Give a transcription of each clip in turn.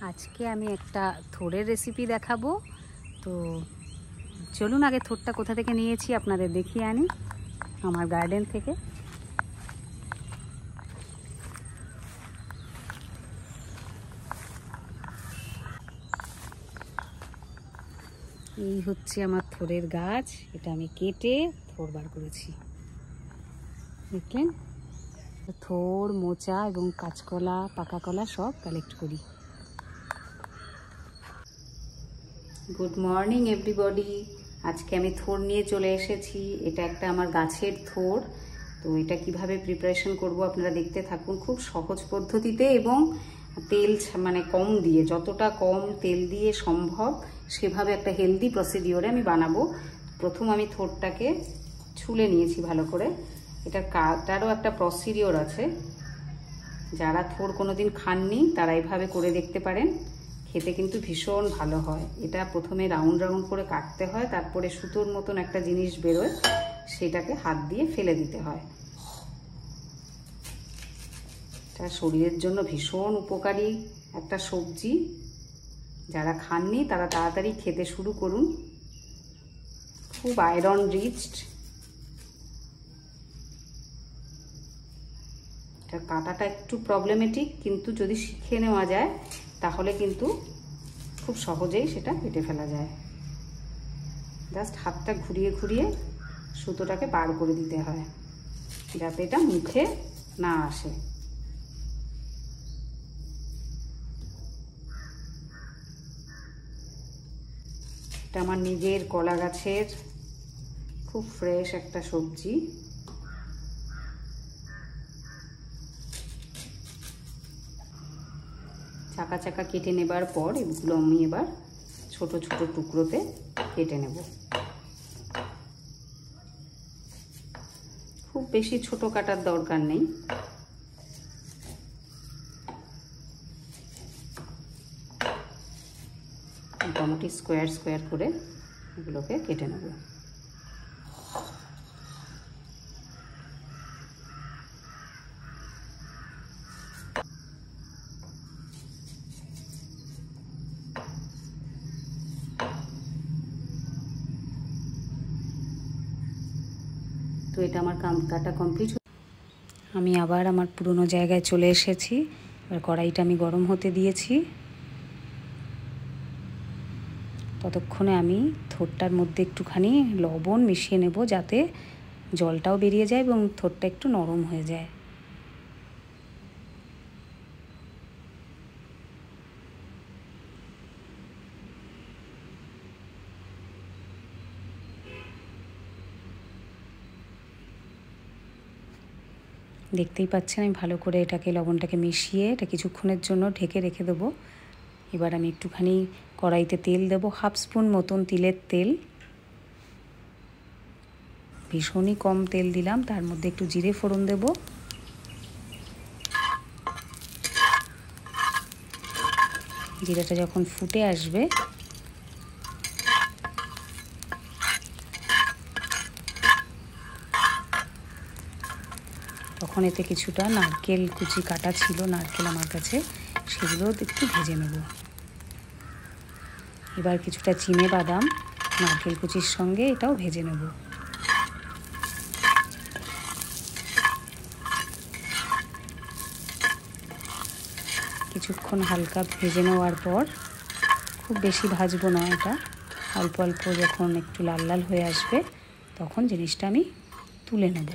আজকে আমি একটা থোড়ের রেসিপি দেখাবো। তো চলুন আগে থোড়টা কোথা থেকে নিয়েছি আপনাদের দেখিয়ে আনি, আমার গার্ডেন থেকে। এই হচ্ছে আমার থোড়ের গাছ, এটা আমি কেটে থোড় বার করেছি। দেখলেন, থোড়, মোচা এবং কাঁচকলা, পাকা কলা সব কালেক্ট করি। Good morning everybody. আজকে আমি থোড় নিয়ে চলে এসেছি। এটা একটা আমার গাছের থোড়। তো এটা কিভাবে প্রিপারেশন করব আপনারা দেখতে থাকুন। খুব সহজ পদ্ধতিতে এবং তেল কম দিয়ে, যতটা কম তেল দিয়ে সম্ভব সেভাবে একটা হেলদি প্রসিডিওরে আমি বানাবো। প্রথম আমি থোড়টাকে ছুলে নিয়েছি ভালো করে। এটা কাটারও একটা প্রসিডিওর আছে। যারা থোড় কোনোদিন খাননি তারা এইভাবে করে দেখতে পারেন, খেতে কিন্তু ভীষণ ভালো হয়। এটা প্রথমে রাউন্ড রাউন্ড করে কাটতে হয়, তারপরে সুতোর মতন একটা জিনিস বেরোয়, সেটাকে হাত দিয়ে ফেলে দিতে হয়। এটা শরীরের জন্য ভীষণ উপকারী একটা সবজি। যারা খাননি তারা তাড়াতাড়ি খেতে শুরু করুন। খুব আয়রন রিচড। এটা কাটাটা একটু প্রবলেমেটিক, কিন্তু যদি শিখে নেওয়া যায় তাহলে কিন্তু খুব সহজেই সেটা কেটে ফেলা যায়। জাস্ট হাতটা ঘুরিয়ে ঘুরিয়ে সুতোটাকে বার করে দিতে হয়, যাতে এটা মুখে না আসে। এটা আমার নিজের কলা গাছের খুব ফ্রেশ একটা সবজি। চাকা চাকা কেটে নেবার পর এগুলো আমি এবার ছোট ছোট টুকরোতে কেটে নেব। খুব বেশি ছোট কাটার দরকার নেই। মোটামুটি স্কোয়ার স্কোয়ার করে এগুলোকে কেটে নেব। তো এটা আমার কাটা কমপ্লিট। আমি আবার আমার পুরনো জায়গায় চলে এসেছি। এবার কড়াইটা আমি গরম হতে দিয়েছি। ততক্ষণে আমি থোড়টার মধ্যে একটুখানি লবণ মিশিয়ে নেব, যাতে জলটাও বেরিয়ে যায় এবং থোড়টা একটু নরম হয়ে যায়। দেখতেই পাচ্ছেন আমি ভালো করে এটাকে লবণটাকে মিশিয়ে এটা কিছুক্ষণের জন্য ঢেকে রেখে দেবো। এবার আমি একটুখানি কড়াইতে তেল দেবো, 1/2 স্পুন মতন তিলের তেল। ভীষণই কম তেল দিলাম, তার মধ্যে একটু জিরে ফোড়ন দেব। জিরাটা যখন ফুটে আসবে তখন এতে কিছুটা নারকেল কুচি কাটা ছিল, নারকেল আমার কাছে, সেগুলো একটু ভেজে নেব। এবার কিছুটা চিনে বাদাম নারকেল কুচির সঙ্গে এটাও ভেজে নেব। কিছুক্ষণ হালকা ভেজে নেওয়ার পর, খুব বেশি ভাজবো না, এটা অল্প অল্প যখন একটু লাল লাল হয়ে আসবে তখন জিনিসটা আমি তুলে নেব।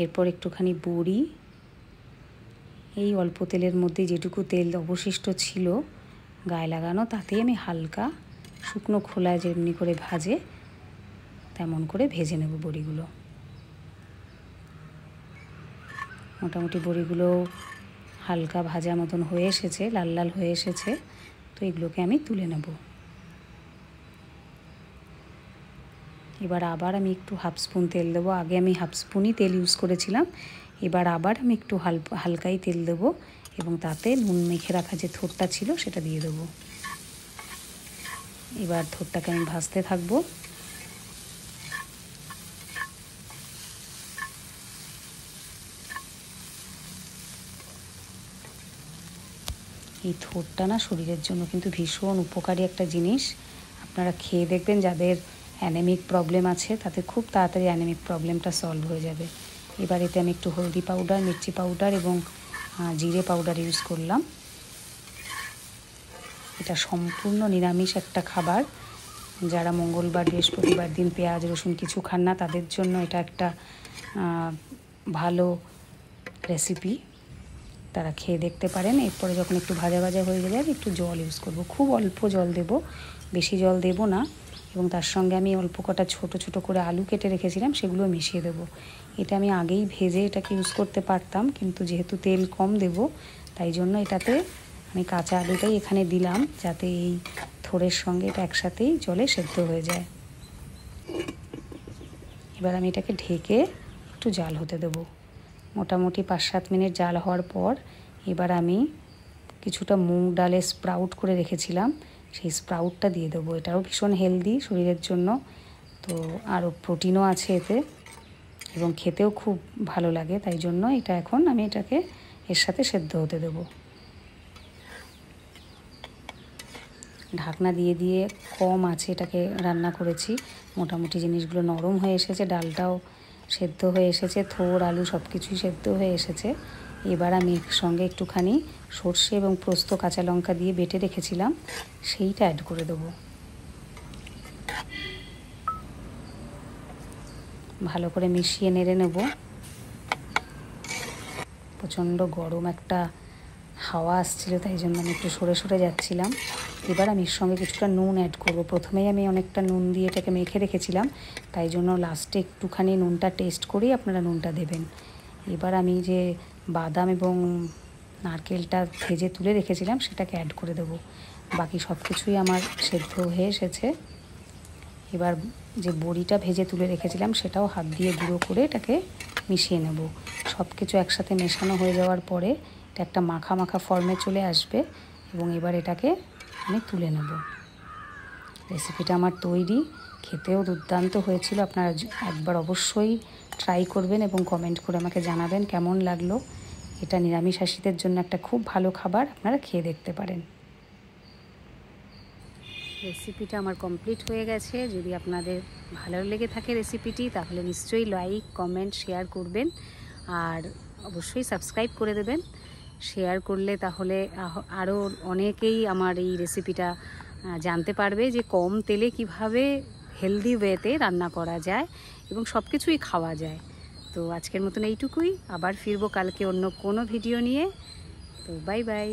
এরপর একটুখানি বড়ি, এই অল্প তেলের মধ্যে যেটুকু তেল অবশিষ্ট ছিল গায়ে লাগানো, তাতেই আমি হালকা শুকনো খোলা যেমনি করে ভাজে তেমন করে ভেজে নেব বড়িগুলো। মোটামুটি বড়িগুলো হালকা ভাজা মতন হয়ে এসেছে, লাল লাল হয়ে এসেছে। তো এগুলোকে আমি তুলে নেব। এবার আবার আমি একটু 1/2 স্পুন তেল দেবো। আগে আমি 1/2 স্পুনই তেল ইউজ করেছিলাম, এবার আবার আমি একটু হালকাই তেল দেবো এবং তাতে নুন মেখে রাখা যে থোড়টা ছিল সেটা দিয়ে দেবো। এবার থোড়টাকে আমি ভাজতে থাকবো। এই থোরটা না শরীরের জন্য কিন্তু ভীষণ উপকারী একটা জিনিস। আপনারা খেয়ে দেখবেন, যাদের অ্যানেমিক প্রবলেম আছে তাদের খুব তাড়াতাড়ি অ্যানেমিক প্রবলেমটা সলভ হয়ে যাবে। এবার এতে আমি একটু হলদি পাউডার, মির্চি পাউডার এবং জিরে পাউডার ইউজ করলাম। এটা সম্পূর্ণ নিরামিষ একটা খাবার। যারা মঙ্গলবার বৃহস্পতিবার দিন পেঁয়াজ রসুন কিছু খান না তাদের জন্য এটা একটা ভালো রেসিপি, তারা খেয়ে দেখতে পারেন। এরপরে যখন একটু ভাজা ভাজা হয়ে যাবে একটু জল ইউজ করব, খুব অল্প জল দেব, বেশি জল দেব না। এবং তার সঙ্গে আমি অল্প কটা ছোট ছোট করে আলু কেটে রেখেছিলাম, সেগুলো মিশিয়ে দেব। এটা আমি আগেই ভেজে এটাকে ইউজ করতে পারতাম, কিন্তু যেহেতু তেল কম দেব তাই জন্য এটাতে আমি কাঁচা আলুটাই এখানে দিলাম, যাতে এই থোড়ের সঙ্গে এটা একসাথেই জলে সেদ্ধ হয়ে যায়। এবার আমি এটাকে ঢেকে একটু জাল হতে দেব। মোটামুটি 5-7 মিনিট জাল হওয়ার পর এবার আমি কিছুটা মুগ ডালের স্প্রাউট করে রেখেছিলাম, সেই স্প্রাউটটা দিয়ে দেবো। এটাও ভীষণ হেলদি শরীরের জন্য, তো আরও প্রোটিনও আছে এতে এবং খেতেও খুব ভালো লাগে। তাই জন্য এটা এখন আমি এটাকে এর সাথে সেদ্ধ হতে দেব। ঢাকনা দিয়ে দিয়ে কম আছে এটাকে রান্না করেছি। মোটামুটি জিনিসগুলো নরম হয়ে এসেছে, ডালটাও সেদ্ধ হয়ে এসেছে, থোড় আলু সব কিছুই সেদ্ধ হয়ে এসেছে। এবার আমি এর সঙ্গে একটুখানি সর্ষে এবং পোস্ত কাঁচা লঙ্কা দিয়ে বেটে রেখেছিলাম, সেইটা অ্যাড করে দেবো। ভালো করে মিশিয়ে নেড়ে নেব। প্রচণ্ড গরম একটা হাওয়া আসছিল, তাই জন্য আমি একটু সরে সরে যাচ্ছিলাম। এবার আমি এর সঙ্গে কিছুটা নুন অ্যাড করব। প্রথমেই আমি অনেকটা নুন দিয়ে এটাকে মেখে রেখেছিলাম, তাই জন্য লাস্টে একটুখানি নুনটা টেস্ট করেই আপনারা নুনটা দেবেন। এবার আমি যে বাদাম এবং নারকেলটা ভেজে তুলে রেখেছিলাম সেটাকে অ্যাড করে দেব। বাকি সব কিছুই আমার সেদ্ধ হয়ে এসেছে। এবার যে বড়িটা ভেজে তুলে রেখেছিলাম সেটাও হাত দিয়ে গুঁড়ো করে এটাকে মিশিয়ে নেব। সব কিছু একসাথে মেশানো হয়ে যাওয়ার পরে এটা একটা মাখা মাখা ফর্মে চলে আসবে এবং এবার এটাকে আমি তুলে নেব। রেসিপিটা আমার তৈরি, খেতেও দুর্দান্ত হয়েছিল। আপনারা একবার অবশ্যই ট্রাই করবেন এবং কমেন্ট করে আমাকে জানাবেন কেমন লাগলো। এটা নিরামিষাশীদের জন্য একটা খুব ভালো খাবার, আপনারা খেয়ে দেখতে পারেন। রেসিপিটা আমার কমপ্লিট হয়ে গেছে। যদি আপনাদের ভালো লেগে থাকে রেসিপিটি, তাহলে নিশ্চয়ই লাইক, কমেন্ট, শেয়ার করবেন আর অবশ্যই সাবস্ক্রাইব করে দেবেন। শেয়ার করলে তাহলে আরও অনেকেই আমার এই রেসিপিটা জানতে পারবে যে কম তেলে কিভাবে হেলদি ওয়েতে রান্না করা যায় এবং সব কিছুই খাওয়া যায়। তো আজকের মতন এইটুকুই, আবার ফিরবো কালকে অন্য কোনো ভিডিও নিয়ে। তো বাই বাই।